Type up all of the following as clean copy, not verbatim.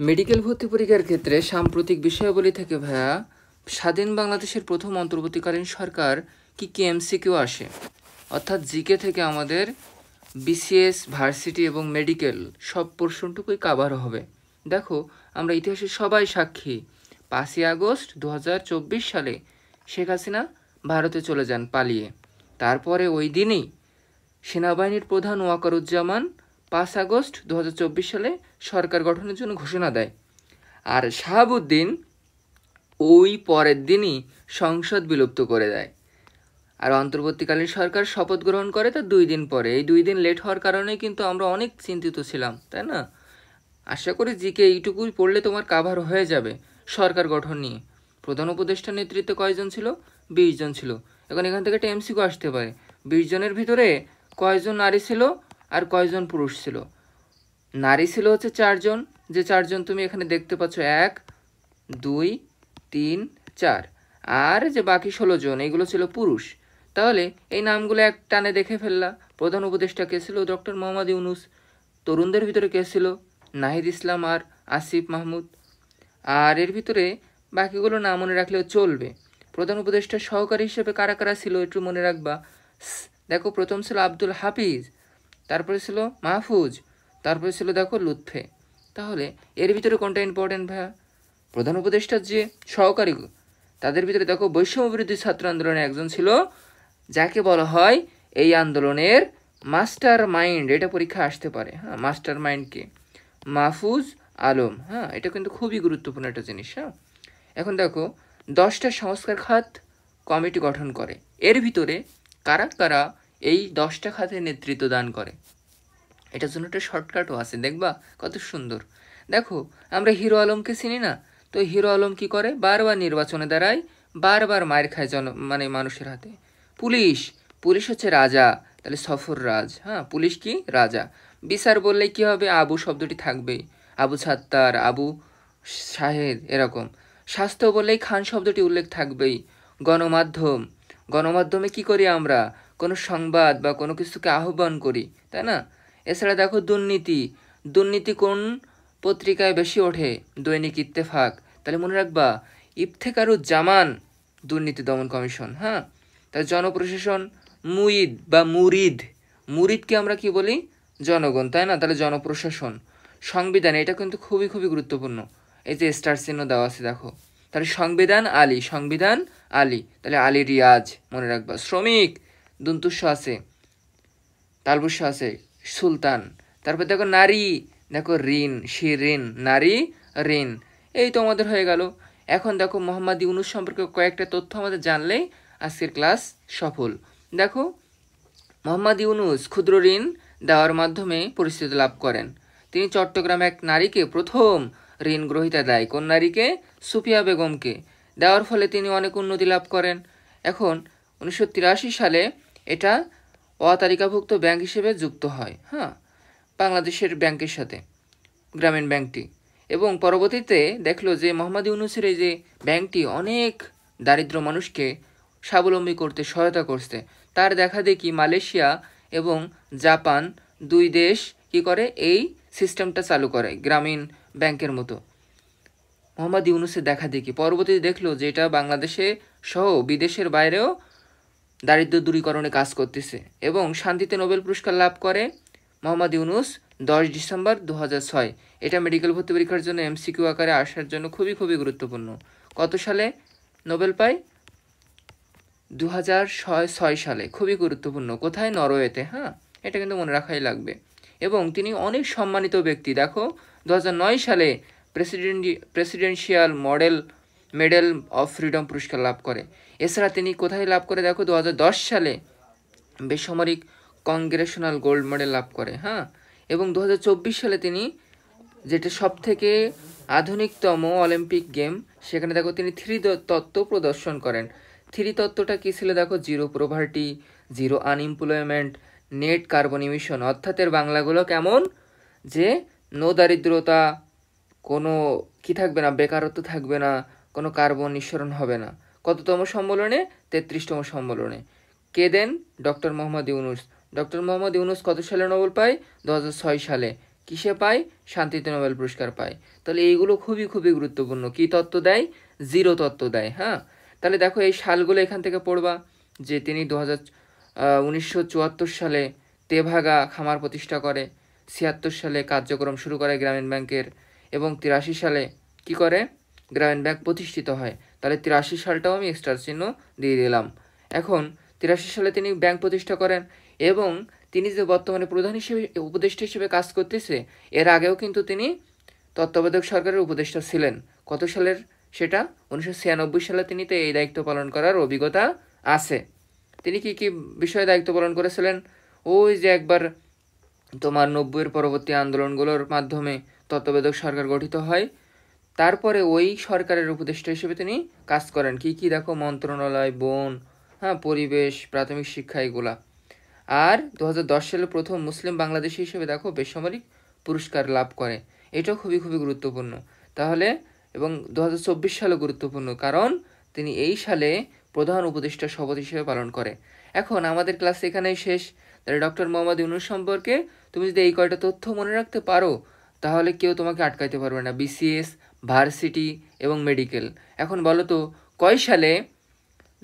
Medical ভর্তি পরীক্ষার ক্ষেত্রে সাম্প্রতিক বিষয়াবলী থেকে ভাইয়া স্বাধীন বাংলাদেশের প্রথম অন্তর্বর্তীকালীন সরকার কি এমসিকিউ আসে, অর্থাৎ জিকে থেকে আমাদের বিসিএস, ভার্সিটি এবং মেডিকেল সব পোর্শনটুকুই কাভার হবে। দেখো, আমরা ইতিহাসে সবাই সাক্ষী, 5ই আগস্ট 2024 সালে শেখ হাসিনা ভারতে চলে যান পালিয়ে। তারপরে ওই দিনই সেনাবাহিনীর প্রধান ওয়াকারুজ্জামান 5 আগস্ট 2024 সালে সরকার গঠনের জন্য ঘোষণা দেয়। আর শাহাবুদ্দিন ওই পরের দিনই সংসদ বিলুপ্ত করে দেয়। আর অন্তর্বর্তীকালীন সরকার শপথ গ্রহণ করে তার 2 দিন পরে। এই 2 দিন লেট হওয়ার কারণে কিন্তু আমরা অনেক চিন্তিত ছিলাম, তাই না? আশা করি জিকে এইটুকুই পড়লে তোমার কাভার হয়ে যাবে। সরকার গঠন নিয়ে প্রধান উপদেষ্টার নেতৃত্বে কয়জন ছিল? 20 জন ছিল। এখন এখান থেকে একটা এমসিকিউ আসতে পারে, 20 জনের ভিতরে কয়জন নারী ছিল আর কয়জন পুরুষ ছিল? নারী ছিল হচ্ছে 4 জন, যে 4 জন তুমি এখানে দেখতে পাচ্ছ, 1 2 3 4, আর যে বাকি 16 জন এগুলো ছিল পুরুষ। তাহলে এই নামগুলো এক টানে দেখে ফেললা। প্রধান উপদেষ্টা কে ছিল? ডক্টর মোহাম্মদ ইউনূস। তরুণদের ভিতরে কে ছিল? নাহিদ ইসলাম আর আসিফ মাহমুদ। আর এর ভিতরে বাকিগুলো না মনে রাখলেও চলবে। প্রধান উপদেষ্টার সহকারী হিসেবে কারা কারা ছিল একটু মনে রাখবা। দেখো, প্রথম ছিল আব্দুল হাফিজ, তারপরে ছিল মাহফুজ, তারপরে ছিল দেখো লুৎফে। তাহলে এর ভিতরে কোনটা ইম্পর্টেন্ট ভাইয়া? প্রধান উপদেষ্টার যে সহকারী, তাদের ভিতরে দেখো বৈষম্য বিরোধী ছাত্র আন্দোলনে একজন ছিল, যাকে বলা হয় এই আন্দোলনের মাস্টার মাইন্ড। এটা পরীক্ষা আসতে পারে। হ্যাঁ, মাস্টার মাইন্ড কে? মাহফুজ আলম। হ্যাঁ, এটা কিন্তু খুবই গুরুত্বপূর্ণ একটা জিনিস। হ্যাঁ, এখন দেখো 10টা সংস্কার খাত কমিটি গঠন করে। এর ভিতরে কারা কারা এই 10টা খাতের নেতৃত্ব দান করে? এটার জন্য একটা শর্টকাটও আছে, দেখবা কত সুন্দর। দেখো, আমরা হিরো আলমকে চিনি না? তো হিরো আলম কি করে? বারবার নির্বাচনে দাঁড়ায়, বারবার মায়ের খায় মানুষের হাতে। পুলিশ, পুলিশ হচ্ছে রাজা, তাহলে সফর রাজ। হ্যাঁ, পুলিশ কি? রাজা। বিচার বললে কি হবে? আবু শব্দটি থাকবেই, আবু ছাত্তার, আবু শাহেদ, এরকম। স্বাস্থ্য বললেই খান শব্দটি উল্লেখ থাকবেই। গণমাধ্যম, গণমাধ্যমে কি করি আমরা? কোনো সংবাদ বা কোনো কিছুকে আহ্বান করি, তাই না? এছাড়া দেখো দুর্নীতি, দুর্নীতি কোন পত্রিকায় বেশি ওঠে? দৈনিক ইত্তেফাক। তাহলে মনে রাখবা, ইফতেখারুজ্জামান দুর্নীতি দমন কমিশন। হ্যাঁ, তাহলে জনপ্রশাসন, মুইদ বা মুরিদ, মুরিদকে আমরা কি বলি? জনগণ, তাই না? তাহলে জনপ্রশাসন। সংবিধান, এটা কিন্তু খুবই খুবই গুরুত্বপূর্ণ। এই যে স্টার চিহ্ন দেওয়া আছে দেখো। তাহলে সংবিধান আলী, সংবিধান আলী, তাহলে আলী রিয়াজ মনে রাখবা। শ্রমিক, দন্তুস্ব আছে, তালবস্য আছে, সুলতান। তারপর দেখো নারী, দেখো ঋণ, শিরিন, নারী ঋণ। এই তো আমাদের হয়ে গেল। এখন দেখো মোহাম্মদ ইউনূস সম্পর্কে কয়েকটা তথ্য আমাদের জানলেই আজকের ক্লাস সফল। দেখো, মোহাম্মদ ইউনূস ক্ষুদ্র ঋণ দেওয়ার মাধ্যমে পরিচিতি লাভ করেন। তিনি চট্টগ্রামে এক নারীকে প্রথম ঋণ গ্রহীতা দেয়। কোন নারীকে? সুফিয়া বেগমকে। দেওয়ার ফলে তিনি অনেক উন্নতি লাভ করেন। এখন 1983 সালে এটা অতালিকাভুক্ত ব্যাংক হিসেবে যুক্ত হয়, হ্যাঁ, বাংলাদেশের ব্যাংকের সাথে, গ্রামীণ ব্যাংকটি। এবং পরবর্তীতে দেখলো যে মোহাম্মদ ইউনূসের এই যে ব্যাংকটি অনেক দারিদ্র মানুষকে স্বাবলম্বী করতে সহায়তা করছে। তার দেখা দেখি মালয়েশিয়া এবং জাপান 2 দেশ কি করে? এই সিস্টেমটা চালু করে গ্রামীণ ব্যাংকের মতো। মোহাম্মদ ইউনূসের দেখা দেখি পরবর্তীতে দেখলো যে এটা বাংলাদেশে সহ বিদেশের বাইরেও দারিদ্র দূরীকরণে কাজ করতেছে। এবং শান্তিতে নোবেল পুরস্কার লাভ করে মোহাম্মদ ইউনূস 10 ডিসেম্বর 2006। এটা মেডিকেল ভর্তি পরীক্ষার জন্য এমসিকিউ আকারে আসার জন্য খুবই খুবই গুরুত্বপূর্ণ। কত সালে নোবেল পায়? 2006 সালে। খুবই গুরুত্বপূর্ণ। কোথায়? নরওয়েতে। হ্যাঁ, এটা কিন্তু মনে রাখাই লাগবে। এবং তিনি অনেক সম্মানিত ব্যক্তি। দেখো, 2009 সালে প্রেসিডেন্সিয়াল মেডেল অফ ফ্রিডম পুরস্কার লাভ করে। এছাড়া তিনি কোথায় লাভ করে? দেখো, 2010 সালে বেসামরিক কংগ্রেশনাল গোল্ড মেডেল লাভ করে। হ্যাঁ, এবং 2024 সালে তিনি, যেটা সব থেকে আধুনিকতম অলিম্পিক গেম, সেখানে দেখো তিনি 3 তত্ত্ব প্রদর্শন করেন। 3 তত্ত্বটা কী ছিল? দেখো, zero poverty, zero unemployment, net carbon emission. অর্থাৎ এর বাংলাগুলো কেমন? যে নো দারিদ্রতা, কোনো কি থাকবে না? বেকারত্ব থাকবে না, কোনো কার্বন নিঃসরণ হবে না। কততম সম্মেলনে? 33তম সম্মেলনে। কে দেন? ডক্টর মোহাম্মদ ইউনূস। ডক্টর মোহাম্মদ ইউনূস কত সালে নোবেল পায়? 2006 সালে। কিসে পায়? শান্তিতে নোবেল পুরস্কার পায়। তাহলে এইগুলো খুবই খুবই গুরুত্বপূর্ণ। কি তত্ত্ব দেয়? জিরো তত্ত্ব দেয়। হ্যাঁ, তাহলে দেখো এই সালগুলো এখান থেকে পড়বা, যে তিনি 1974 সালে তেভাগা খামার প্রতিষ্ঠা করে, 76 সালে কার্যক্রম শুরু করে গ্রামীণ ব্যাংকের, এবং 83 সালে কি করে? গ্রামীণ ব্যাংক প্রতিষ্ঠিত হয়। তাহলে 83 সালটাও আমি এক্সট্রা চিহ্ন দিয়ে দিলাম। এখন 83 সালে তিনি ব্যাংক প্রতিষ্ঠা করেন, এবং তিনি যে বর্তমানে প্রধান হিসেবে উপদেষ্টা হিসেবে কাজ করতেছে, এর আগেও কিন্তু তিনি তত্ত্বাবধায়ক সরকারের উপদেষ্টা ছিলেন। কত সালের সেটা? 1996 সালে তিনি তো এই দায়িত্ব পালন করার অভিজ্ঞতা আছে। তিনি কি কি বিষয়ে দায়িত্ব পালন করেছিলেন? ওই যে একবার তোমার 90-এর পরবর্তী আন্দোলনগুলোর মাধ্যমে তত্ত্বাবধায়ক সরকার গঠিত হয়, তারপরে ওই সরকারের উপদেষ্টা হিসেবে তিনি কাজ করেন। কি কি দেখো? মন্ত্রণালয়, বন, হ্যাঁ, পরিবেশ, প্রাথমিক শিক্ষা, এগুলা। আর 2010 সালে প্রথম মুসলিম বাংলাদেশি হিসেবে দেখো বেসামরিক পুরস্কার লাভ করে। এটাও খুবই খুবই গুরুত্বপূর্ণ। তাহলে এবং 2024 সালে গুরুত্বপূর্ণ, কারণ তিনি এই সালে প্রধান উপদেষ্টা শপথ হিসেবে পালন করে। এখন আমাদের ক্লাস এখানেই শেষ। তাহলে ডক্টর মোহাম্মদ ইউনূস সম্পর্কে তুমি যদি এই কয়টা তথ্য মনে রাখতে পারো, তাহলে কেউ তোমাকে আটকাইতে পারবে না। বিসিএস, ভার্সিটি এবং মেডিকেল। এখন বলো তো, কয় সালে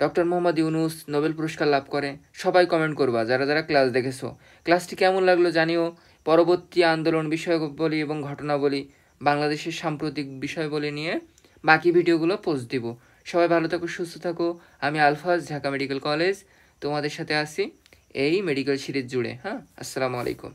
ডক্টর মোহাম্মদ ইউনূস নোবেল পুরস্কার লাভ করে? সবাই কমেন্ট করবা যারা যারা ক্লাস দেখেছো। ক্লাসটি কেমন লাগলো জানিও। পরবর্তী আন্দোলন বিষয়বলী এবং ঘটনাবলী, বাংলাদেশের সাম্প্রতিক বিষয়বলী নিয়ে বাকি ভিডিওগুলো পোস্ট দিব। সবাই ভালো থাকো, সুস্থ থাকো। আমি আলফাজ, ঢাকা মেডিকেল কলেজ, তোমাদের সাথে আছি এই মেডিকেল সিরিজ জুড়ে। হ্যাঁ, আসসালামু আলাইকুম।